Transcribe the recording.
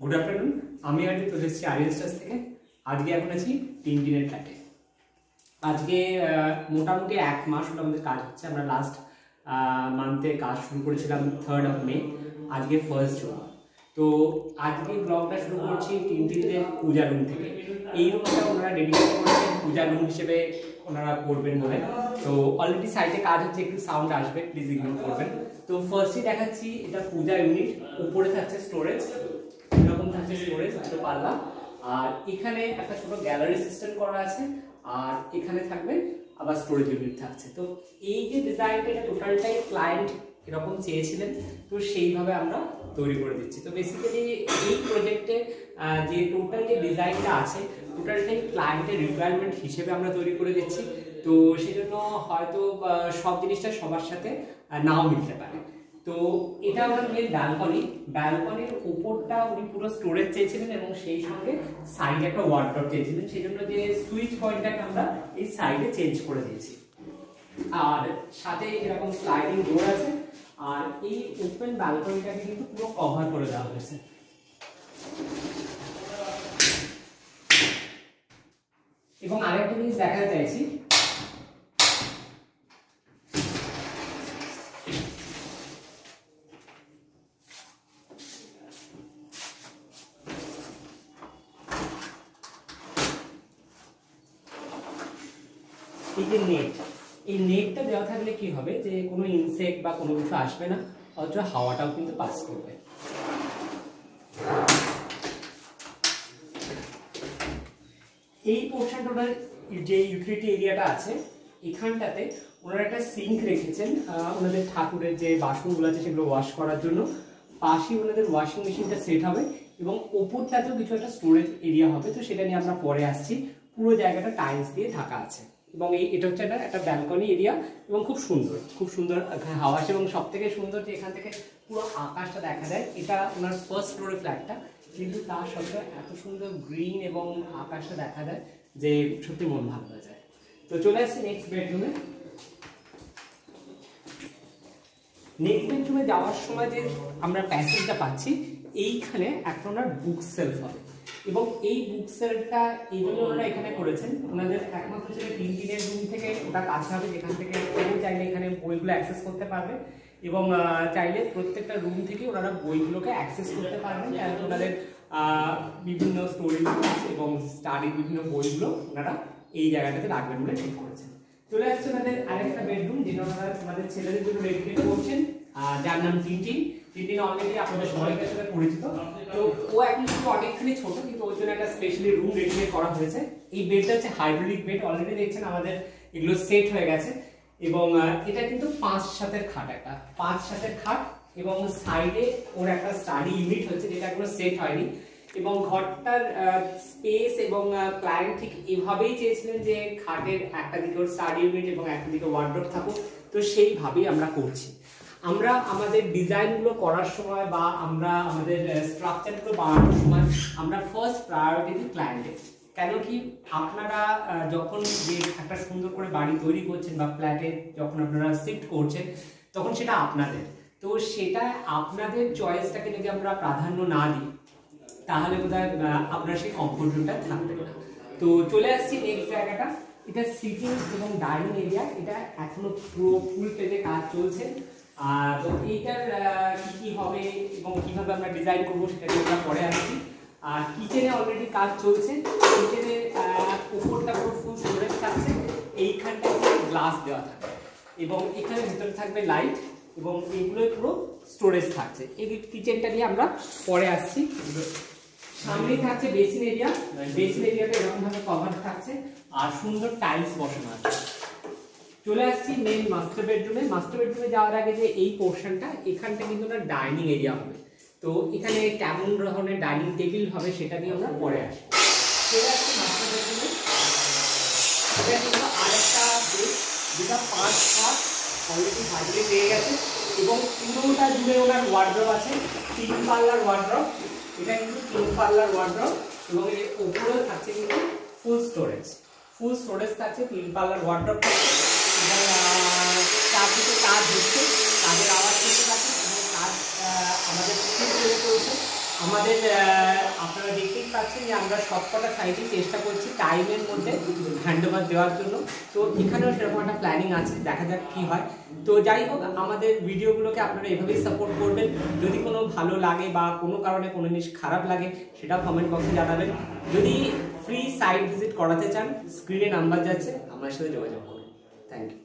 Good afternoon, আমি আজকে চলে এসেছি আরিয়ান স্টার্স থেকে। আজকে এখন আছি টিনটিনের ফ্ল্যাটে। আজকে মোটামুটি 1 মাস হলো আমাদের কাজ হচ্ছে। আমরা লাস্ট মান্থে কাজ শুরু করেছিলাম 3rd of May, আজকে 1st June। তো আজকে ব্লগটা শুরু করছি টিনটিনের পূজা রুম থেকে। এই রুমটা ওনারা ডেডিকেট করেছেন পূজা রুম হিসেবে ওনারা করবেন বলে। তো অলরেডি সাইডে কাজ হচ্ছে, একটু সাউন্ড আসবে, প্লিজ ইগনোর করবেন। তো ফার্স্টই দেখাচ্ছি, এটা পূজা ইউনিট। উপরে থাকছে স্টোরেজ, এরকম থাকছে স্টোরেজ, দুটো পাল্লা। আর এখানে একটা ছোট গ্যালারি সিস্টেম করা আছে, আর এখানে থাকবে আবার স্টোরেজ ইউনিট থাকছে। তো এই যে ডিজাইনটা, এটা টোটালটাই ক্লায়েন্ট এরকম চেয়েছিলেন, তো সেইভাবে আমরা তৈরি করে দিচ্ছি। তো বেসিক্যালি এই প্রজেক্টে যে টোটাল যে ডিজাইনটা আছে, টোটালটাই ক্লায়েন্টের রিকোয়ারমেন্ট হিসেবে আমরা তৈরি করে দিচ্ছি। তো সেজন্য হয়তো সব জিনিসটা সবার সাথে নাও মিলতে পারে। তো এটা ওনার মেন ব্যালকনি। ব্যালকনির উপরটা উনি পুরো স্টোরেজ চেয়েছিলেন এবং সেই সঙ্গে সাইডে একটা ওয়ার্ডরোব চেয়েছিলেন। সেই জন্য যে সুইচ পয়েন্টটাকে আমরা এই সাইডে চেঞ্জ করে দিয়েছি। আর সাথে এরকম স্লাইডিং ডোর আছে, আর এই ওপেন ব্যালকনিটাকে কিন্তু পুরো কভার করে দেওয়া হয়েছে। এবং আরেকটা জিনিস দেখাতে চাইছি, এই যে নেট, এই নেটটা দেওয়া থাকলে কি হবে যে কোনো ইনসেক্ট বা কোনো কিছু আসবে না, অথচ হাওয়াটাও কিন্তু পাস করবে। এই পোর্শনটার যে ইউটিলিটি এরিয়াটা আছে, এখানটাতে ওনারা একটা সিঙ্ক রেখেছেন ওনাদের ঠাকুরের যে বাসনগুলো আছে সেগুলো ওয়াশ করার জন্য। পাশেই ওনাদের ওয়াশিং মেশিনটা সেট হবে এবং ওপরটাতেও কিছু একটা স্টোরেজ এরিয়া হবে। তো সেটা নিয়ে আমরা পরে আসছি। পুরো জায়গাটা টাইলস দিয়ে ঢাকা আছে এবং এটা হচ্ছে একটা ব্যালকনি এরিয়া এবং খুব সুন্দর, খুব সুন্দর হাওয়া আসে। এবং সব থেকে সুন্দর যে এখান থেকে পুরো আকাশটা দেখা যায়। এটা ওনার ফার্স্ট ফ্লোরে ফ্ল্যাটটা, কিন্তু তার সত্ত্বেও এত সুন্দর গ্রিন এবং আকাশটা দেখা যায় যে সত্যি মন ভালো হয়ে যায়। তো চলে আসছি নেক্সট বেডরুমে। নেক্সট বেডরুমে যাওয়ার সময় যে আমরা প্যাসেজটা পাচ্ছি, এইখানে একটা ওনার বুক সেলফ হবে এবং এই বুক সেলফটা এই জন্য ওনারা এখানে করেছেন। ওনাদের একমাত্র ছিল টিনটিনের রুম থেকে ওটা কাছে হবে, যেখান থেকে কেউ চাইলে এখানে বইগুলো অ্যাক্সেস করতে পারবে এবং চাইলে প্রত্যেকটা রুম থেকে ওনারা বইগুলোকে অ্যাক্সেস করতে পারবেন। ওনাদের বিভিন্ন স্টোরি এবং স্টাডির বিভিন্ন বইগুলো ওনারা এই জায়গাটাতে রাখবেন বলে ঠিক করেছেন। চলে আসছে ওনাদের আরেকটা বেডরুম, যেটা ওনারা আমাদের ছেলেদের জন্য ডেডিকেট করছেন, যার নাম টিনটিন। টিনটিন অলরেডি আপনাদের সবাইকার সাথে পরিচিত। তো ও এখন কিন্তু অনেকখানি ছোট, কিন্তু ওর জন্য একটা স্পেশালি রুম ডেডিকেট করা হয়েছে। এই বেডটা হচ্ছে হাইড্রোলিক বেড, অলরেডি দেখছেন আমাদের এগুলো সেট হয়ে গেছে। এবং এটা কিন্তু 5-7 খাট, একটা 5-7 খাট এবং সাইডে ওর একটা স্টাডি ইউনিট হচ্ছে, যেটা এখনো সেট হয়নি। এবং ঘরটার স্পেস এবং ক্লায়েন্ট ঠিক এভাবেই চেয়েছিলেন যে খাটের একটা দিকে ওর স্টাডি ইউনিট এবং একটা দিকে ওয়ার্ডরোব থাকুক। তো সেইভাবেই আমরা করছি। আমরা আমাদের ডিজাইনগুলো করার সময় বা আমরা আমাদের স্ট্রাকচারগুলো বানানোর সময় আমরা ফার্স্ট প্রায়োরিটি দিই ক্লায়েন্টের। কেন কি, আপনারা যখন যে একটা সুন্দর করে বাড়ি তৈরি করছেন বা ফ্ল্যাটে যখন আপনারা শিফট করছেন, তখন সেটা আপনাদের। তো সেটা আপনাদের চয়েসটাকে যদি আমরা প্রাধান্য না দিই, তাহলে বোধহয় আপনার সেই কমফোর্ট জোনটা থাকবে না। তো চলে আসছি নেক্সট জায়গাটা, এটা সিটিং এবং ডাইনিং এরিয়া। এটা এখনো পুরো ফুল পেজে কাজ চলছে। তো এইটার কি হবে এবং কিভাবে আমরা ডিজাইন করবো সেটা নিয়ে আমরা পরে আসছি। আর কিচেনে অলরেডি কাজ চলছে। কিচেনে উপরটা পুরো ফুল স্টোরেজ থাকছে, এইখানটায় গ্লাস দেওয়া থাকবে এবং এখানে ভিতরে থাকবে লাইট এবং এইগুলোই পুরো স্টোরেজ থাকছে। এই কিচেনটা নিয়ে আমরা পরে আসছি। সামনেই থাকছে বেসিন এরিয়া। বেসিন এরিয়াটা এরকম ভাবে কভার থাকছে আর সুন্দর টাইলস বসানো আছে। চলে আসছি মেন মাস্টার বেডরুমে। মাস্টার বেডরুমে যাওয়ার আগে যে এই পোর্শনটা, এখানটা কিন্তু না ডাইনিং এরিয়া হবে। তো এখানে কেমন ধরনের ডাইনিং টেবিল হবে সেটা নিয়ে আমরা পরে আসি। চলে আসছি মাস্টার বেডরুমে। এটা কিন্তু আরেকটা বেড, যেটা 5 খাট অলরেডি ভাজলে পেয়ে গেছে এবং পুরোটা জুড়ে ওনার ওয়ার্ডরোব আছে, 3 পাল্লার ওয়ার্ডরোব। এটা কিন্তু 3 পাল্লার ওয়ার্ডরোব এবং এর উপরেও থাকছে কিন্তু ফুল স্টোরেজ থাকছে, 3 পাল্লার ওয়ার্ডরোব থাকছে এবং চারদিকে কাজ হচ্ছে, কাজের আওয়াজ শুনতে পাচ্ছেন এবং কাজ আমাদের চলছে। আমাদের আপনারা দেখতেই পাচ্ছেন যে আমরা সবকটা সাইডে চেষ্টা করছি টাইমের মধ্যে হ্যান্ডওভার দেওয়ার জন্য। তো এখানেও সেরকম একটা প্ল্যানিং আছে, দেখা যাক কি হয়। তো যাই হোক, আমাদের ভিডিওগুলোকে আপনারা এভাবেই সাপোর্ট করবেন। যদি কোনো ভালো লাগে বা কোনো কারণে কোনো জিনিস খারাপ লাগে সেটাও কমেন্ট বক্সে জানাবেন। যদি ফ্রি সাইট ভিজিট করাতে চান, স্ক্রিনে নাম্বার যাচ্ছে, আমার সাথে যোগাযোগ করুন। Thank you.